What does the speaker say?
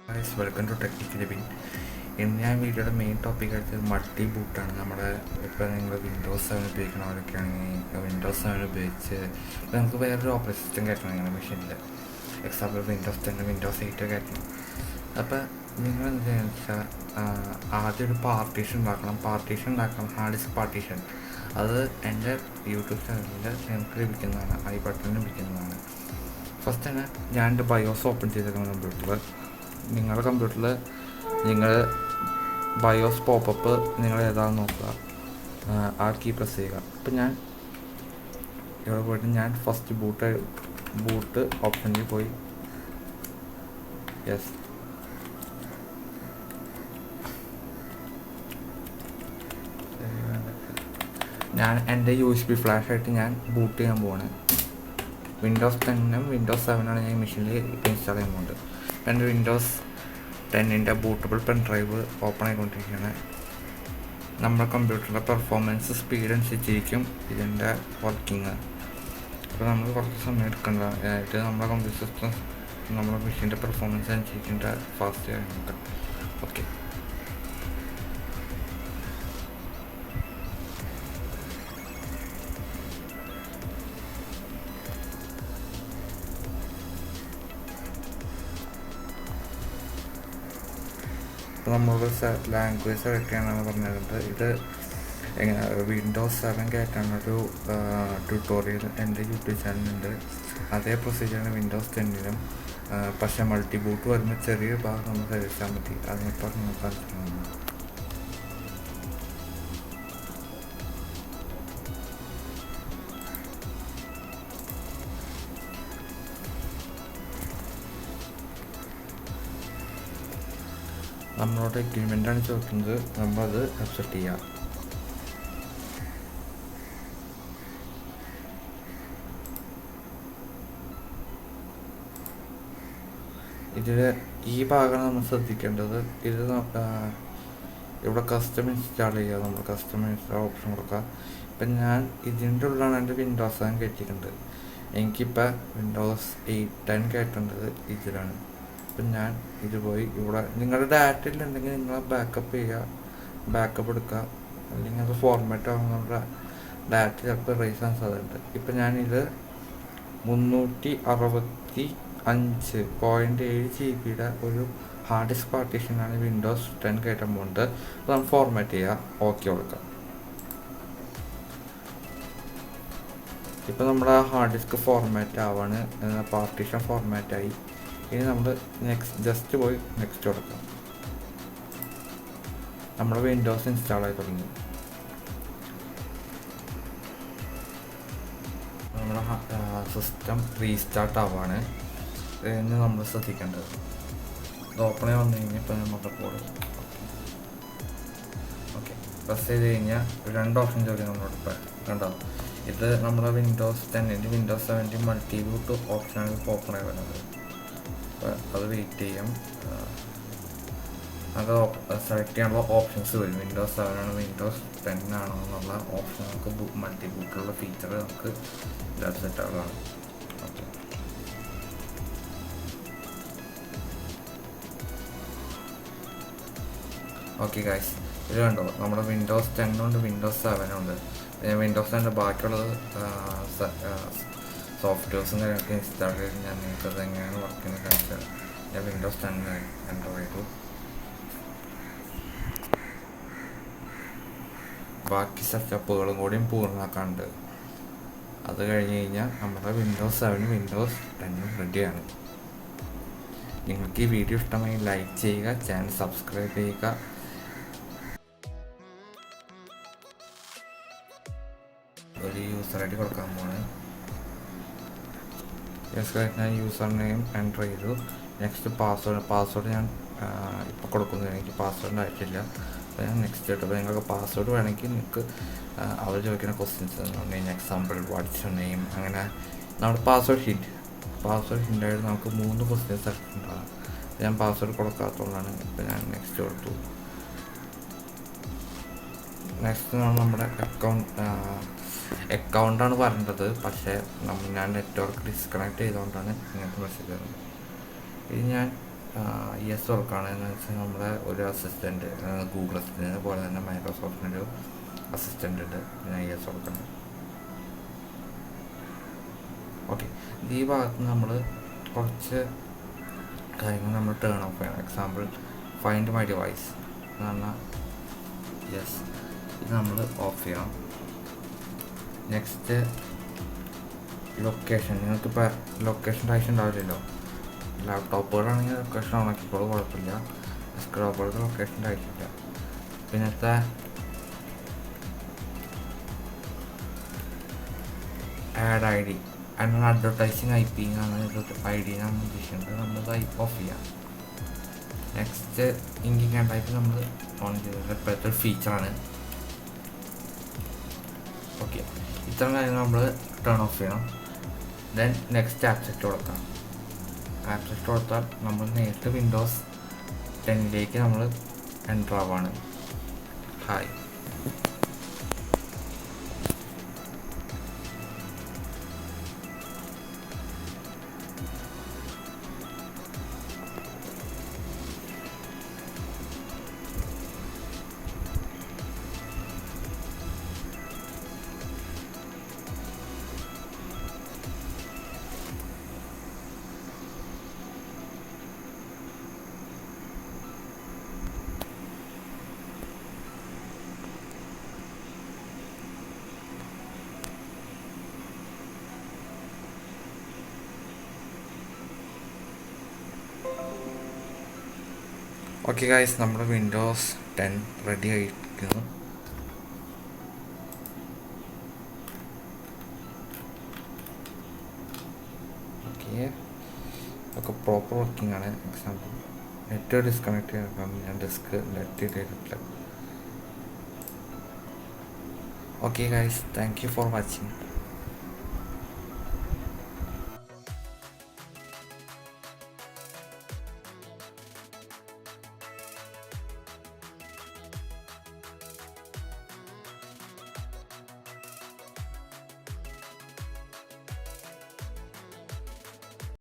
Guys, welcome to Technical Bin. ഇന്ന് ഞാൻ വീഡിയോയുടെ മെയിൻ ടോപ്പിക്കായിട്ട് മൾട്ടി ബൂട്ടാണ്. നമ്മുടെ ഇപ്പോൾ നിങ്ങൾ വിൻഡോസ് 7 ഉപയോഗിക്കണവരൊക്കെ ആണെങ്കിൽ വിൻഡോസ് 7 ഉപയോഗിച്ച് നമുക്ക് വേറൊരു ഓപ്പറേറ്റിംഗ് സിസ്റ്റം കയറ്റണം നിങ്ങളുടെ മെഷീനിൽ. എക്സാമ്പിൾ വിൻഡോസ് 10 വിൻഡോസ് 8 കയറ്റണം. അപ്പോൾ നിങ്ങൾ എന്ത് ചെയ്യുക വെച്ചാൽ ആദ്യം ഒരു പാർട്ടീഷൻ ഉണ്ടാക്കണം, ഹാർഡ് ഡിസ്ക് പാർട്ടീഷൻ. അത് എൻ്റെ യൂട്യൂബ് ചാനലിൽ എനിക്ക് ലഭിക്കുന്നതാണ്, ഐ ബട്ടണിൽ ലഭിക്കുന്നതാണ്. ഫസ്റ്റ് തന്നെ ഞാൻ എൻ്റെ ബയോസ് ഓപ്പൺ ചെയ്തേക്കുന്ന കമ്പ്യൂട്ടറിൽ. നിങ്ങളുടെ കമ്പ്യൂട്ടറിൽ നിങ്ങൾ ബയോസ് പോപ്പപ്പ് നിങ്ങൾ ഏതാണെന്ന് നോക്കുക, ആ കീ പ്രസ് ചെയ്യുക. അപ്പം ഞാൻ ഇവിടെ പോയിട്ട് ഞാൻ ഫസ്റ്റ് ബൂട്ട് ഓപ്ഷനിൽ പോയി യെസ്. ഞാൻ എൻ്റെ USB ഫ്ലാഷായിട്ട് ഞാൻ ബൂട്ട് ചെയ്യാൻ പോവാണ്. വിൻഡോസ് 10 വിൻഡോസ് 7 ഞാൻ മെഷീനിൽ ഇൻസ്റ്റാൾ ചെയ്യാൻ പോകുന്നത്. എൻ്റെ Windows 10 bootable pen drive open ആയിക്കൊണ്ടിരിക്കുകയാണ്. നമ്മുടെ കമ്പ്യൂട്ടറിൻ്റെ പെർഫോമൻസ് സ്പീഡ് അനുസരിച്ചിരിക്കും ഇതിൻ്റെ വർക്കിംഗ്. അപ്പോൾ നമുക്ക് കുറച്ച് സമയം എടുക്കേണ്ടതായിട്ട് നമ്മുടെ കമ്പ്യൂട്ടർ സിസ്റ്റം നമ്മുടെ മെഷീൻ്റെ പെർഫോമൻസ് അനുസരിച്ചിട്ട് ഫാസ്റ്റ് ആയിട്ട്. ഓക്കെ, ഇപ്പോൾ നമ്മളോട് ലാംഗ്വേജ് സെലക്ട് ചെയ്യാനാണ് പറഞ്ഞിട്ടുണ്ട്. ഇത് എങ്ങനെ വിൻഡോസ് 7 കയറ്റാനൊരു ട്യൂട്ടോറിയൽ എൻ്റെ യൂട്യൂബ് ചാനലുണ്ട്. അതേ പ്രൊസീജിയറാണ് വിൻഡോസ് 10 പക്ഷേ മൾട്ടി ബൂട്ട് വരുമ്പോൾ ചെറിയൊരു ഭാഗം നമ്മൾ സെലക്ട് മതി. അതിനിപ്പോൾ നമുക്ക് കാണിച്ചിട്ടുണ്ട്. നമ്മളോട് എഗ്രിമെൻ്റാണ് ചോദിക്കുന്നത്, നമ്മളത് അക്സെപ്റ്റ് ചെയ്യുക. ഇതിൽ ഈ ഭാഗമാണ് നമ്മൾ ശ്രദ്ധിക്കേണ്ടത്. ഇത് ഇവിടെ കസ്റ്റം ഇൻസ്റ്റാൾ ചെയ്യുക, നമ്മൾ കസ്റ്റം ഇൻസ്റ്റാൾ ഓപ്ഷൻ കൊടുക്കുക. ഇപ്പം ഞാൻ ഇതിൻ്റെ ഉള്ളിലാണ് എൻ്റെ വിൻഡോസ് 7 കയറ്റിയിട്ടുണ്ട്. എനിക്കിപ്പോൾ വിൻഡോസ് 10 കയറ്റേണ്ടത് ഇതിലാണ്. അപ്പം ഞാൻ ഇത് പോയി ഇവിടെ നിങ്ങളുടെ ഡാറ്റയിലുണ്ടെങ്കിൽ നിങ്ങൾ ബാക്കപ്പ് ചെയ്യുക, ബാക്കപ്പ് എടുക്കുക. അല്ലെങ്കിൽ അത് ഫോർമാറ്റ് ആകുമ്പോൾ നമ്മുടെ ഡാറ്റ ചിലപ്പോൾ റേസ് ചെയ്യാൻ സാധ്യതയുണ്ട്. ഇപ്പം ഞാനിത് 365.7 GB ഒരു ഹാർഡ് ഡിസ്ക് പാർട്ടീഷനാണ് വിൻഡോസ് 10 കയറ്റാൻ പോകുന്നത്. അപ്പോൾ നമ്മൾ ഫോർമാറ്റ് ചെയ്യുക, ഓക്കെ കൊടുക്കാം. ഇപ്പോൾ നമ്മുടെ ഹാർഡ് ഡിസ്ക് ഫോർമാറ്റ് ആവാണ്, പാർട്ടീഷൻ ഫോർമാറ്റായി. ഇനി നമ്മൾ ജസ്റ്റ് പോയി നെക്സ്റ്റ് കൊടുക്കാം. നമ്മുടെ വിൻഡോസ് ഇൻസ്റ്റാൾ ആയി തുടങ്ങി. നമ്മുടെ സിസ്റ്റം റീസ്റ്റാർട്ട് ആവാണ്. ഇനി നമ്മൾ ശ്രദ്ധിക്കേണ്ടത് ഇത് ഓപ്പൺ ആയി വന്നു കഴിഞ്ഞാൽ ഇപ്പോൾ നമുക്ക് കോഡ് ഓക്കെ പ്രസ് ചെയ്ത് കഴിഞ്ഞാൽ 2 ഓപ്ഷൻ ചോദിക്കും നമ്മളോട്. ഇപ്പോൾ കണ്ടോ, ഇത് നമ്മുടെ വിൻഡോസ് 10 വിൻഡോസ് 7 മൾട്ടി ബൂട്ട് ഓപ്ഷനാണ് ഇപ്പോൾ ഓപ്പൺ ആയി വരുന്നത്. അത് വെയിറ്റ് ചെയ്യാം. അത് സെലക്ട് ചെയ്യാനുള്ള ഓപ്ഷൻസ് വരും. വിൻഡോസ് 7 ആണോ വിൻഡോസ് 10 ആണോ എന്നുള്ള ഓപ്ഷൻ നമുക്ക് മൾട്ടി ബൂട്ടിലുള്ള ഫീച്ചർ നമുക്ക് സെറ്റ് ആവുകയാണ്. ഓക്കെ, ഓക്കെ ഗൈസ്, ഇത് കണ്ടോ നമ്മുടെ വിൻഡോസ് 10 ഉണ്ട്, വിൻഡോസ് 7 ഉണ്ട്. വിൻഡോസ് 7 ബാക്കിയുള്ളത് സോഫ്റ്റ്വെയർസും കാര്യങ്ങളൊക്കെ ഇൻസ്റ്റാൾ ചെയ്ത് ഞാൻ നിങ്ങൾക്കത് എങ്ങനെയാണ് വർക്ക് ചെയ്യുന്നത് കാണിച്ചത്. ഞാൻ വിൻഡോസ് 10 എൻ്റർ ചെയ്തു. ബാക്കി സെറ്റപ്പുകളും കൂടിയും പൂർണ്ണമാക്കാണ്ട്. അത് കഴിഞ്ഞ് കഴിഞ്ഞാൽ നമ്മുടെ വിൻഡോസ് 7 വിൻഡോസ് 10 റെഡിയാണ്. നിങ്ങൾക്ക് ഈ വീഡിയോ ഇഷ്ടമായി ലൈക്ക് ചെയ്യുക, ചാനൽ സബ്സ്ക്രൈബ് ചെയ്യുക. ഒരു യൂസർ ഐ ഡി കൊടുക്കാൻ പോണ്. ഞാൻ യൂസർ നെയിം എൻ്റർ ചെയ്തു. നെക്സ്റ്റ് പാസ്വേഡ് ഞാൻ ഇപ്പോൾ കൊടുക്കുന്നത്, എനിക്ക് പാസ്വേഡിൻ്റെ ആവശ്യമില്ല. അപ്പോൾ ഞാൻ നെക്സ്റ്റ് ഇട്ടു. അപ്പോൾ നിങ്ങൾക്ക് പാസ്വേഡ് വേണമെങ്കിൽ നിങ്ങൾക്ക് അവർ ചോദിക്കുന്ന ക്വസ്റ്റ്യൻസ് എന്നുണ്ടെങ്കിൽ എക്സാമ്പിൾ വാട്ട്സ് യുവർ നെയിം, അങ്ങനെ നമ്മുടെ പാസ്വേഡ് ഹിൻ്റായിട്ട് നമുക്ക് 3 ക്വസ്റ്റ്യൻസ് ഉണ്ടാകും. ഞാൻ പാസ്വേഡ് കൊടുക്കാത്തതുകൊണ്ടാണ് ഇപ്പോൾ ഞാൻ നെക്സ്റ്റ് കൊടുത്തു. നെക്സ്റ്റ് നമ്മുടെ അക്കൗണ്ടാണ് പറയേണ്ടത്, പക്ഷേ ഞാൻ നെറ്റ്വർക്ക് ഡിസ്കണക്ട് ചെയ്തുകൊണ്ടാണ് ഇങ്ങനത്തെ മെസ്സേജ് വരുന്നത്. ഇത് ഞാൻ യെസ് കൊടുക്കുകയാണെന്ന് വെച്ചാൽ നമ്മുടെ ഒരു അസിസ്റ്റൻറ്റ് ഗൂഗിൾ അസിസ്റ്റൻറ്റ് പോലെ തന്നെ മൈക്രോസോഫ്റ്റിൻ്റെ ഒരു അസിസ്റ്റൻ്റ് ഉണ്ട്, ഞാൻ യെസ് കൊടുക്കണം. ഓക്കെ, ഈ ഭാഗത്ത് നമ്മൾ കുറച്ച് കാര്യങ്ങൾ നമ്മൾ ടേൺ ഓഫ് ചെയ്യണം. എക്സാമ്പിൾ ഫൈൻഡ് മൈ ഡിവൈസ് എന്ന് പറഞ്ഞാൽ യെസ്, ഇത് നമ്മൾ ഓഫ് ചെയ്യണം. നെക്സ്റ്റ് ലൊക്കേഷൻ, നിങ്ങൾക്കിപ്പോൾ ലൊക്കേഷൻ്റെ ആവശ്യം ഉണ്ടാവില്ലല്ലോ. ലാപ്ടോപ്പുകളാണെങ്കിൽ ലൊക്കേഷൻ ഓണാക്കിക്കോളും, കുഴപ്പമില്ല. ഡെസ്ക്ടോപ്പുകൾക്ക് ലൊക്കേഷൻ്റെ ആവശ്യമില്ല. പിന്നത്തെ ആഡ് ഐ ഡി അതിനുള്ള അഡ്വർടൈസിങ് ഐ പി ആണ് ഐ ഡി ആണ് ഉദ്ദേശിക്കുന്നത്, നമ്മളത് ഓഫ് ചെയ്യാം. നെക്സ്റ്റ് ഇങ്കിങ് ആൻഡ് ടൈപ്പ് നമ്മൾ ഓൺ ചെയ്തത് ഇപ്പോഴത്തെ ഒരു ഫീച്ചറാണ്. ഓക്കെ, ഇത്രയും കാര്യങ്ങൾ നമ്മൾ ടേൺ ഓഫ് ചെയ്യണം. ദെൻ നെക്സ്റ്റ് ആപ്സെറ്റ് കൊടുക്കാം. ആപ്സെറ്റ് കൊടുത്താൽ നമ്മൾ നേരിട്ട് വിൻഡോസ് 10 നമ്മൾ എൻ്റർ ആവാണ്. ഹായ്, ഓക്കെ ഗൈസ്, നമ്മുടെ വിൻഡോസ് 10 റെഡി ആയിരിക്കുന്നു. ഓക്കെ, ഒക്കെ പ്രോപ്പർ വർക്കിംഗ് ആണ്. എക്സാമ്പിൾ നെറ്റ് ഡിസ്കണക്ട് ചെയ്യാൻ ഞാൻ ഡെസ്ക് നെറ്റ് ചെയ്തിട്ടില്ല. Okay guys, thank you for watching.